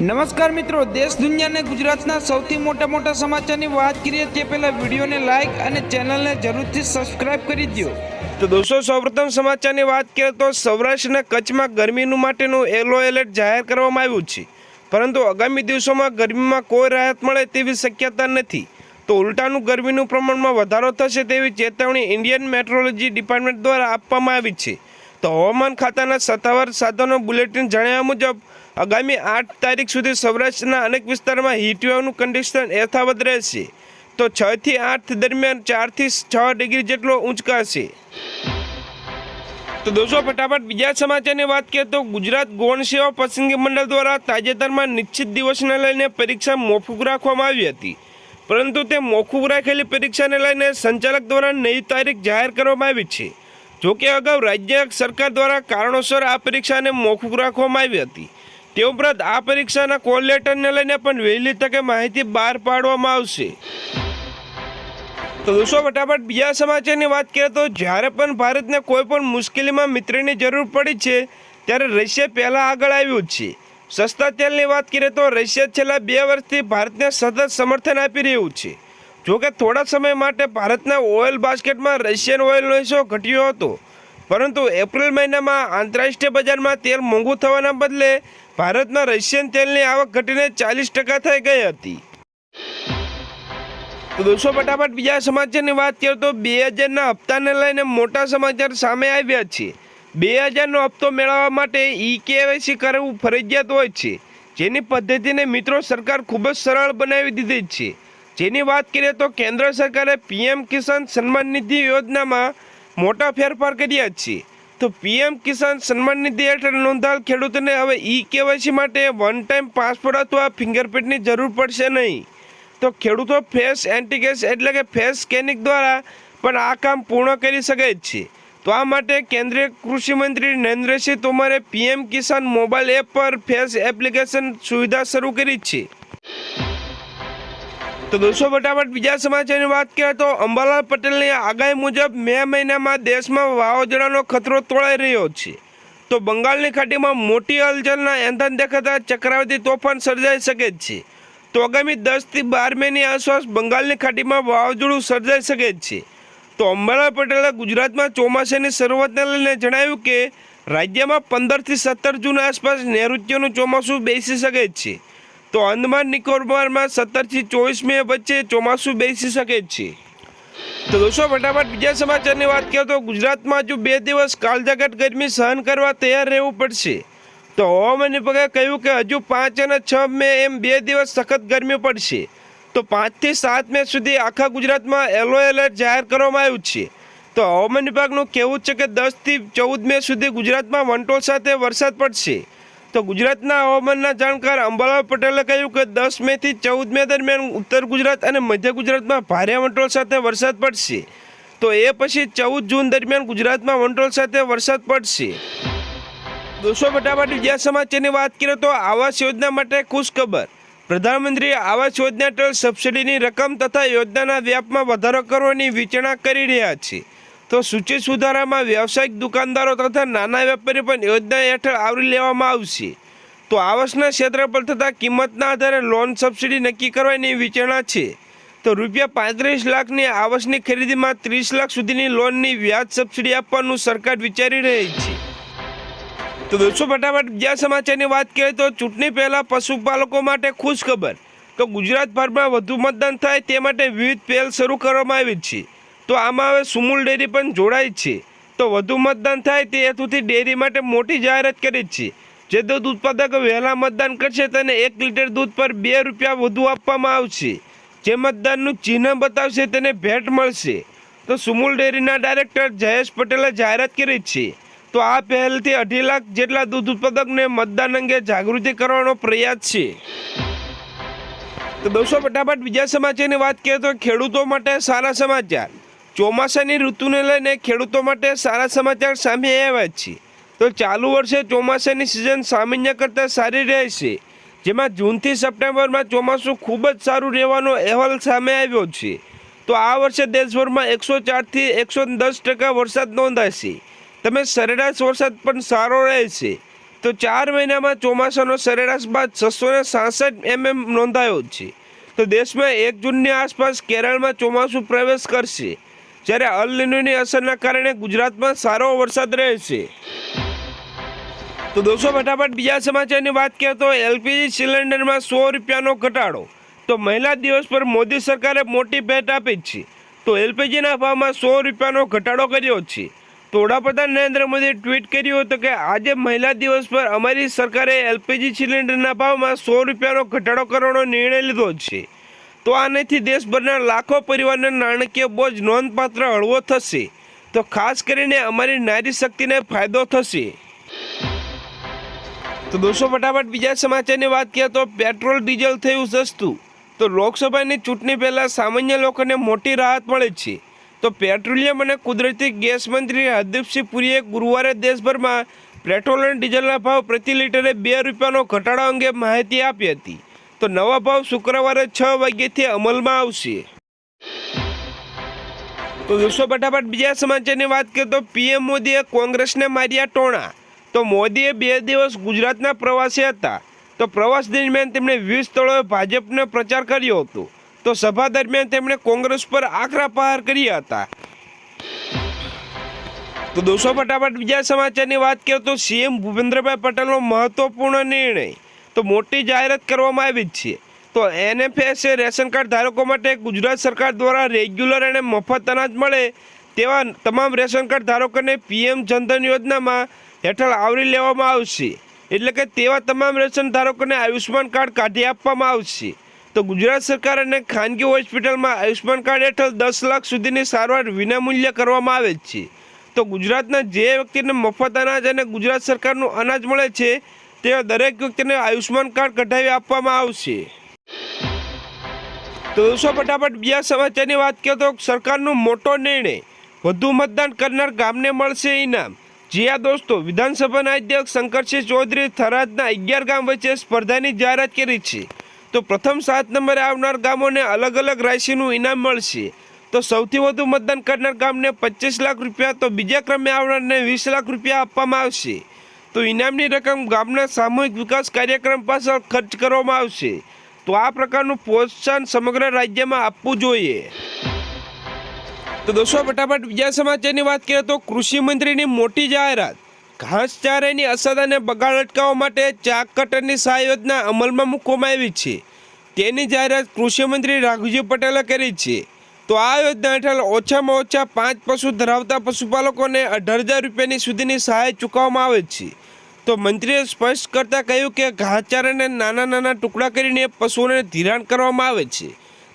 નમસ્કાર મિત્રો, દેશ દુનિયાને ગુજરાતના સૌથી મોટા સમાચારની વાત કરીએ તે પહેલા વિડીયોને લાઇક અને ચેનલને જરૂરથી સબસ્ક્રાઇબ કરી દો। તો દોસ્તો, સૌપ્રથમ સમાચારની વાત કરીએ તો સૌરાષ્ટ્ર અને કચ્છમાં ગરમીનું માટેનું યલો એલર્ટ જાહેર કરવામાં આવ્યું છે, પરંતુ આગામી દિવસોમાં ગરમીમાં કોઈ રાહત મળે તેવી શક્યતા નથી। તો ઉલટાનું ગરમીનું પ્રમાણમાં વધારો થશે તેવી ચેતવણી ઇન્ડિયન મેટ્રોલોજી ડિપાર્ટમેન્ટ દ્વારા આપવામાં આવી છે। તો હવામાન ખાતાના સત્તાવાર સાધનો બુલેટિન જણાવ્યા મુજબ આગામી 8 તારીખ સુધી સૌરાષ્ટ્રના અનેક વિસ્તારોમાં હીટવેવનું કન્ડિશન યથાવત રહેશે। તો 6 થી 8 દરમિયાન 4 થી 6 ડિગ્રી જેટલો ઊંચકાશે। તો દોસ્તો, ફટાફટ બીજા સમાચારની વાત કરીએ તો ગુજરાત ગૌણ સેવા પસંદગી મંડળ દ્વારા તાજેતરમાં નિશ્ચિત દિવસને લઈને પરીક્ષા મોકૂફ રાખવામાં આવી હતી, પરંતુ તે મોકૂફ રાખેલી પરીક્ષાને લઈને સંચાલક દ્વારા નવી તારીખ જાહેર કરવામાં આવી છે। જોકે અગાઉ રાજ્ય સરકાર દ્વારા કારણોસર આ પરીક્ષાને મોકૂફ રાખવામાં આવી હતી। તે ઉપરાંત આ પરીક્ષાના કોલ લેટરને લઈને પણ વહેલી તકે માહિતી બહાર પાડવામાં આવશે। તો દોસ્તો, ફટાફટ બીજા સમાચારની વાત કરીએ તો જ્યારે પણ ભારતને કોઈ પણ મુશ્કેલીમાં મિત્રની જરૂર પડી છે ત્યારે રશિયા પહેલાં આગળ આવ્યું છે। સસ્તા તેલની વાત કરીએ તો રશિયા છેલ્લા 2 વર્ષથી ભારતને સતત સમર્થન આપી રહ્યું છે। જોકે થોડા સમય માટે ભારતના ઓઇલ બાસ્કેટમાં રશિયન ઓઇલનો હિસ્સો ઘટ્યો હતો, પરંતુ એપ્રિલ મહિનામાં આંતરરાષ્ટ્રીય બજારમાં તેલ મોંઘું થવાના બદલે ભારતમાં રશિયન તેલની આવક ઘટીને 40% થઈ ગઈ હતી। તો દોસ્તો, ફટાફટ બીજા સમાચારની વાત કરીએ તો 2000ના હપ્તાને લઈને મોટા સમાચાર સામે આવ્યા છે। 2000નો હપ્તો મેળવવા માટે KYC કરવું ફરજિયાત હોય છે, જેની પદ્ધતિને મિત્રો સરકાર ખૂબ જ સરળ બનાવી દીધી છે। જેની વાત કરીએ તો કેન્દ્ર સરકારે PM કિસાન સન્માન નિધિ યોજનામાં મોટા ફેરફાર કર્યા છે। તો PM કિસાન સન્માન નિધિ હેઠળ નોંધાયેલ ખેડૂતોને હવે KYC માટે વન ટાઈમ પાસપોર્ટ અથવા ફિંગરપ્રિન્ટની જરૂર પડશે નહીં। તો ખેડૂતો ફેસ એન્ટિકેસ એટલે કે ફેસ સ્કેનિંગ દ્વારા પણ આ કામ પૂર્ણ કરી શકે છે। તો આ માટે કેન્દ્રીય કૃષિ મંત્રી નરેન્દ્રસિંહ તોમરે PM કિસાન મોબાઈલ એપ પર ફેસ એપ્લિકેશન સુવિધા શરૂ કરી છે। તો દોસ્તો, ફટાફટ બીજા સમાચારની વાત કરીએ તો અંબાલાલ પટેલની આગાહી મુજબ મે મહિનામાં દેશમાં વાવાઝોડાનો ખતરો તોળાઈ રહ્યો છે। તો બંગાળની ખાડીમાં મોટી હલચલના એંધાણ દેખાતા ચક્રવાતી તોફાન સર્જાઈ શકે છે। તો આગામી 10 થી 12 મેની આસપાસ બંગાળની ખાડીમાં વાવાઝોડું સર્જાઈ શકે છે। તો અંબાલાલ પટેલે ગુજરાતમાં ચોમાસાની શરૂઆતને લઈને જણાવ્યું કે રાજ્યમાં 15 થી 17 જૂન આસપાસ નૈઋત્યનું ચોમાસું બેસી શકે છે। તો અંદમાન નિકોબારમાં 17 થી 24 મે વચ્ચે ચોમાસું બેસી શકે છે। તો દોસ્તો, ફટાફટ બીજા સમાચારની વાત કરીએ તો ગુજરાતમાં હજુ 2 દિવસ કાળઝાકટ ગરમી સહન કરવા તૈયાર રહેવું પડશે। તો હવામાન વિભાગે કહ્યું કે હજુ 5 અને 6 મે એમ 2 દિવસ સખત ગરમી પડશે। તો 5 થી 7 મે સુધી આખા ગુજરાતમાં યલો એલર્ટ જાહેર કરવામાં આવ્યું છે। તો હવામાન વિભાગનું કહેવું છે કે 10 થી 14 મે સુધી ગુજરાતમાં વંટોળ સાથે વરસાદ પડશે। તો ગુજરાતના હવામાનના જાણકાર અંબાલાલ પટેલે કહ્યું કે 10 મે થી 14 મે દરમિયાન ઉત્તર ગુજરાત અને મધ્ય ગુજરાતમાં ભારે વંટોળ સાથે વરસાદ પડશે। તો એ પછી 14 જૂન દરમિયાન ગુજરાતમાં વંટોળ સાથે વરસાદ પડશે। દોસ્તો, ફટાફટ બીજા સમાચારની વાત કરીએ તો આવાસ યોજના માટે ખુશખબર। પ્રધાનમંત્રી આવાસ યોજના હેઠળ સબસિડીની રકમ તથા યોજનાના વ્યાપમાં વધારો કરવાની વિચારણા કરી રહ્યા છે। તો સૂચિત સુધારામાં વ્યવસાયિક દુકાનદારો તથા નાના વેપારી પણ યોજના હેઠળ આવરી લેવામાં આવશે। તો આવાસના ક્ષેત્રફળ તથા કિંમતના આધારે લોન સબસિડી નક્કી કરવાની વિચારણા છે। તો ₹35 લાખની આવાસની ખરીદીમાં 30 લાખ સુધીની લોનની વ્યાજ સબસિડી આપવાનું સરકાર વિચારી રહી છે। તો દોસ્તો, ફટાફટ બીજા સમાચારની વાત કરીએ તો ચૂંટણી પહેલાં પશુપાલકો માટે ખુશખબર। તો ગુજરાતભરમાં વધુ મતદાન થાય તે માટે વિવિધ પહેલ શરૂ કરવામાં આવી છે। તો આમાં હવે સુમુલ ડેરી પણ જોડાઈ છે। તો વધુ મતદાન થાય તે હેતુથી ડેરી માટે મોટી જાહેરાત કરી છે। જે દૂધ ઉત્પાદકો વહેલા મતદાન કરશે તેને 1 લીટર દૂધ પર ₹2 વધુ આપવામાં આવશે। જે મતદાનનું ચિહ્ન બતાવશે તેને ભેટ મળશે। તો સુમુલ ડેરીના ડાયરેક્ટર જયેશ પટેલે જાહેરાત કરી છે। તો આ પહેલથી 2.5 લાખ જેટલા દૂધ ઉત્પાદકોને મતદાન અંગે જાગૃતિ કરવાનો પ્રયાસ છે। તો દોસ્તો, ફટાફટ બીજા સમાચારની વાત કરીએ તો ખેડૂતો માટે સારા સમાચાર। ચોમાસાની ઋતુને લઈને ખેડૂતો માટે સારા સમાચાર સામે આવ્યા છે। તો ચાલુ વર્ષે ચોમાસાની સિઝન સામાન્ય કરતાં સારી રહેશે, જેમાં જૂનથી સપ્ટેમ્બરમાં ચોમાસું ખૂબ જ સારું રહેવાનો અહેવાલ સામે આવ્યો છે। તો આ વર્ષે દેશભરમાં 104 થી 110% વરસાદ નોંધાશે। તમે સરેરાશ વરસાદ પણ સારો રહેશે। તો 4 મહિનામાં ચોમાસાનો સરેરાશ બાદ 666 mm નોંધાયો છે. તો દેશમાં 1 જૂનની આસપાસ કેરળમાં ચોમાસું પ્રવેશ કરશે, જ્યારે અલ નીનોની અસરના કારણે ગુજરાતમાં સારો વરસાદ રહેશે. તો દોસ્તો ફટાફટ બીજા સમાચારની વાત કરીએ તો એલપીજી સિલિન્ડરમાં 100 રૂપિયાનો ઘટાડો. તો મહિલા દિવસ પર મોદી સરકારે મોટી ભેટ આપી છે. તો એલપીજીના ભાવમાં 100 રૂપિયાનો ઘટાડો કર્યો છે. તો વડાપ્રધાન નરેન્દ્ર મોદીએ ટ્વીટ કર્યું હતું કે આજે મહિલા દિવસ પર અમારી સરકારે એલપીજી સિલિન્ડરના ભાવમાં 100 રૂપિયાનો ઘટાડો કરવાનો નિર્ણય લીધો છે. તો આનાથી દેશભરના લાખો પરિવારનો નાણાકીય બોજ નોંધપાત્ર હળવો થશે. તો ખાસ કરીને અમારી નારી શક્તિને ફાયદો થશે. તો દોસ્તો ફટાફટ બીજા સમાચારની વાત કરીએ તો પેટ્રોલ ડીઝલ થયું સસ્તું. તો લોકસભાની ચૂંટણી પહેલાં સામાન્ય લોકોને મોટી રાહત મળે છે. તો પેટ્રોલિયમ અને કુદરતી ગેસ મંત્રી હરદીપસિંહ પુરીએ ગુરુવારે દેશભરમાં પેટ્રોલ અને ડીઝલના ભાવ પ્રતિ લીટરે 2 રૂપિયાનો ઘટાડો અંગે માહિતી આપી હતી. તો નવા ભાવ શુક્રવારે 6 વાગ્યાથી અમલમાં આવશે. તો દોસ્તો ફટાફટ બીજા સમાચારની વાત કરીએ તો પીએમ મોદીએ કોંગ્રેસને માર્યા ટોણા. તો મોદીએ 2 દિવસ ગુજરાતના પ્રવાસે હતા. તો પ્રવાસ દરમિયાન તેમણે 20 સ્થળોએ ભાજપનો પ્રચાર કર્યો હતો. તો સભા દરમિયાન તેમણે કોંગ્રેસ પર આકરા પ્રહાર કર્યા હતા. તો દોસ્તો ફટાફટ બીજા સમાચારની વાત કરીએ તો સીએમ ભૂપેન્દ્રભાઈ પટેલનો મહત્વપૂર્ણ નિર્ણય. તો મોટી જાહેરાત કરવામાં આવી છે. તો એનએફએસએ રેશન કાર્ડ ધારકો માટે ગુજરાત સરકાર દ્વારા રેગ્યુલર અને મફત અનાજ મળે તેવા તમામ રેશન કાર્ડ ધારકોને પીએમ જનધન યોજનામાં હેઠળ આવરી લેવામાં આવશે. એટલે કે તેવા તમામ રેશન ધારકોને આયુષ્યમાન કાર્ડ કાઢી આપવામાં આવશે. તો ગુજરાત સરકાર અને ખાનગી હોસ્પિટલમાં આયુષ્યમાન કાર્ડ હેઠળ 10 લાખ સુધીની સારવાર વિનામૂલ્યે કરવામાં આવે છે. તો ગુજરાતના જે વ્યક્તિને મફત અનાજ અને ગુજરાત સરકારનું અનાજ મળે છે તેવા દરેક વ્યક્તિને આયુષ્યમાન કાર્ડ કઢાવી આપવામાં આવશે. તો દોસ્તો ફટાફટ બીજા સમાચારની વાત કરીએ તો સરકારનો મોટો નિર્ણય. વધુ મતદાન કરનાર ગામને મળશે ઇનામ. જી હા દોસ્તો, વિધાનસભાના અધ્યક્ષ શંકરસિંહ ચૌધરી થરાદના 11 ગામ વચ્ચે સ્પર્ધાની જાહેરાત કરી છે. તો પ્રથમ 7 નંબરે આવનાર ગામોને અલગ અલગ રાશિનું ઇનામ મળશે. તો સૌથી વધુ મતદાન કરનાર ગામને 25 લાખ રૂપિયા, તો બીજા ક્રમે આવનારને 20 લાખ રૂપિયા આપવામાં આવશે. તો ઇનામની રકમ ગામના સામૂહિક વિકાસ કાર્યક્રમ પાછળ ખર્ચ કરવામાં આવશે. તો આ પ્રકારનું પ્રોત્સાહન સમગ્ર રાજ્યમાં આપવું જોઈએ. તો દોસ્તો ફટાફટ બીજા સમાચારની વાત કરીએ તો કૃષિ મંત્રીની મોટી જાહેરાત. ઘાસચારાની અસર અને બગાડ અટકાવવા માટે ચાક કટરની સહાય યોજના અમલમાં મૂકવામાં આવી છે. તેની જાહેરાત કૃષિ મંત્રી રાઘુજી પટેલે કરી છે. તો આ યોજના હેઠળ ઓછામાં ઓછા 5 પશુ ધરાવતા પશુપાલકોને 18,000 રૂપિયાની સુધીની સહાય ચૂકવવામાં આવે છે. તો મંત્રીએ સ્પષ્ટ કરતાં કહ્યું કે ઘાસચારાને નાના નાના ટુકડા કરીને પશુઓને ધિરાણ કરવામાં આવે છે.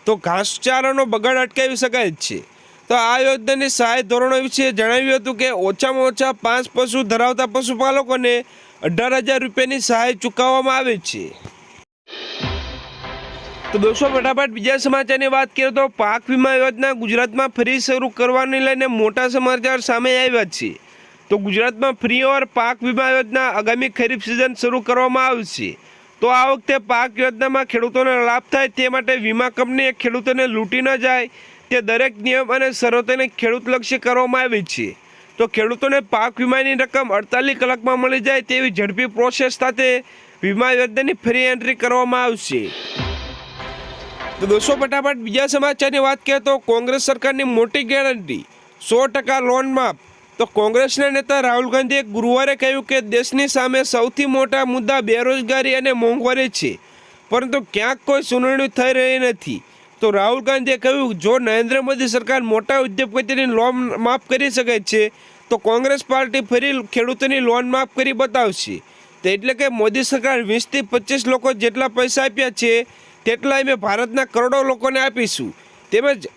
તો ઘાસચારાનો બગાડ અટકાવી શકાય છે. તો આ યોજનાની સહાય ધોરણો વિશે જણાવ્યું હતું કે ઓછામાં ઓછા 5 પશુ ધરાવતા પશુપાલકોને 18,000 રૂપિયાની સહાય ચૂકવવામાં આવે છે. તો દોસ્તો ફટાફટ બીજા સમાચારની વાત કરીએ તો પાક વીમા યોજના ગુજરાતમાં ફરી શરૂ કરવાને લઈને મોટા સમાચાર સામે આવ્યા છે. તો ગુજરાતમાં ફ્રી ઓવર પાક વીમા યોજના આગામી ખરીફ સિઝન શરૂ કરવામાં આવશે. તો આ વખતે પાક યોજનામાં ખેડૂતોને લાભ થાય તે માટે વીમા કંપનીએ ખેડૂતોને લૂંટી ન જાય તે દરેક નિયમ અને શરતોને ખેડૂતલક્ષી કરવામાં આવી છે. તો ખેડૂતોને પાક વીમાની રકમ 48 કલાકમાં મળી જાય તેવી ઝડપી પ્રોસેસ સાથે વીમા યોજનાની ફરી એન્ટ્રી કરવામાં આવશે. તો દોસ્તો ફટાફટ બીજા સમાચારની વાત કરીએ તો કોંગ્રેસ સરકારની મોટી ગેરંટી 100% લોન માફ. તો કોંગ્રેસના નેતા રાહુલ ગાંધીએ ગુરુવારે કહ્યું કે દેશની સામે સૌથી મોટા મુદ્દા બેરોજગારી અને મોંઘવારી છે, પરંતુ ક્યાંક કોઈ સુનાવણી થઈ રહી નથી. તો રાહુલ ગાંધીએ કહ્યું જો નરેન્દ્ર મોદી સરકાર મોટા ઉદ્યોગપતિની લોન માફ કરી શકે છે તો કોંગ્રેસ પાર્ટી ફરી ખેડૂતોની લોન માફ કરી બતાવશે. તો એટલે કે મોદી સરકાર 20 થી 25 લોકો જેટલા પૈસા આપ્યા છે તેટલા અમે ભારતના કરોડો લોકોને આપીશું. તેમજ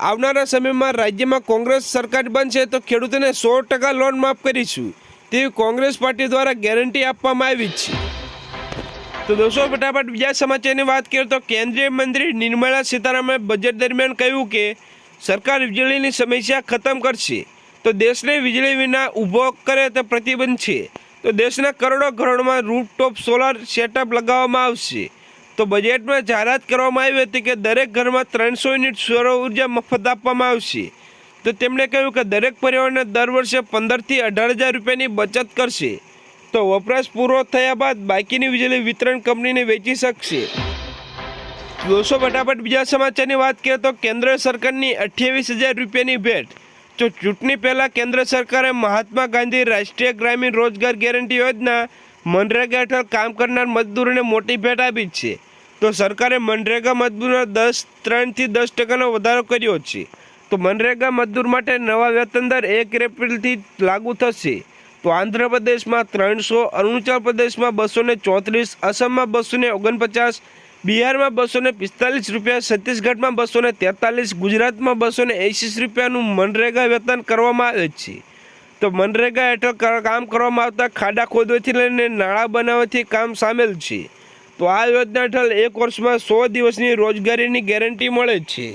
આવનારા સમયમાં રાજ્યમાં કોંગ્રેસ સરકાર બનશે તો ખેડૂતોને 100% લોન માફ કરીશું તેવી કોંગ્રેસ પાર્ટી દ્વારા ગેરંટી આપવામાં આવી છે. તો દોસ્તો ફટાફટ બીજા સમાચારની વાત કરીએ તો કેન્દ્રીય મંત્રી નિર્મલા સીતારામણે બજેટ દરમિયાન કહ્યું કે સરકાર વીજળીની સમસ્યા ખતમ કરશે. તો દેશને વીજળી વિના ઊભો કરે તો પ્રતિબંધ છે. તો દેશના કરોડો ઘરોમાં રૂફટોપ સોલાર સેટઅપ લગાવવામાં આવશે. તો બજેટમાં જાહેરાત કરવામાં આવી હતી કે દરેક ઘરમાં 300 યુનિટ સૌર ઉર્જા મફત આપવામાં આવશે. તો તેમણે કહ્યું કે દરેક પરિવારને દર વર્ષે 15,000 થી 18,000 રૂપિયાની બચત કરશે. તો વપરાશ પૂરો થયા બાદ બાકીની વીજળી વિતરણ કંપનીને વેચી શકશે। દોસ્તો ફટાફટ બીજા સમાચારની વાત કરીએ તો કેન્દ્ર સરકારની 28,000 રૂપિયાની ભેટ। તો ચૂંટણી પહેલાં કેન્દ્ર સરકારે મહાત્મા ગાંધી રાષ્ટ્રીય ગ્રામીણ રોજગાર ગેરંટી યોજના મનરેગા હેઠળ કામ કરનાર મજદૂરોને મોટી ભેટ આપી છે। તો સરકારે મનરેગા મજદૂરોના 3થી 10% વધારો કર્યો છે। તો મનરેગા મજદૂર માટે નવા વેતન દર 1 એપ્રિલથી લાગુ થશે। તો આંધ્રપ્રદેશમાં 300, અરુણાચલ પ્રદેશમાં 234, અસમમાં 249, બિહારમાં 245 રૂપિયા, છત્તીસગઢમાં 243, ગુજરાતમાં 280 રૂપિયાનું મનરેગા વેતન કરવામાં આવે છે। તો મનરેગા હેઠળ કામ કરવામાં આવતા ખાડા ખોદવાથી લઈને નાળા બનાવવાથી કામ સામેલ છે। તો આ યોજના હેઠળ 1 વર્ષમાં 100 દિવસની રોજગારીની ગેરંટી મળે છે।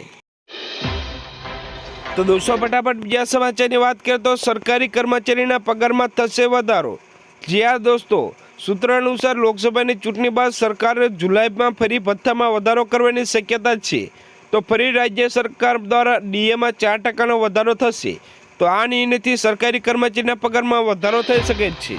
તો દોસ્તો ફટાફટ બીજા સમાચારની વાત કરીએ તો સરકારી કર્મચારીના પગારમાં થશે વધારો। જ્યાં દોસ્તો સૂત્ર અનુસાર લોકસભાની ચૂંટણી બાદ સરકારે જુલાઈમાં ફરી ભથ્થામાં વધારો કરવાની શક્યતા છે। તો ફરી રાજ્ય સરકાર દ્વારા ડીએમાં 4%નો વધારો થશે। તો આ નિર્ણયથી સરકારી કર્મચારીના પગારમાં વધારો થઈ શકે છે।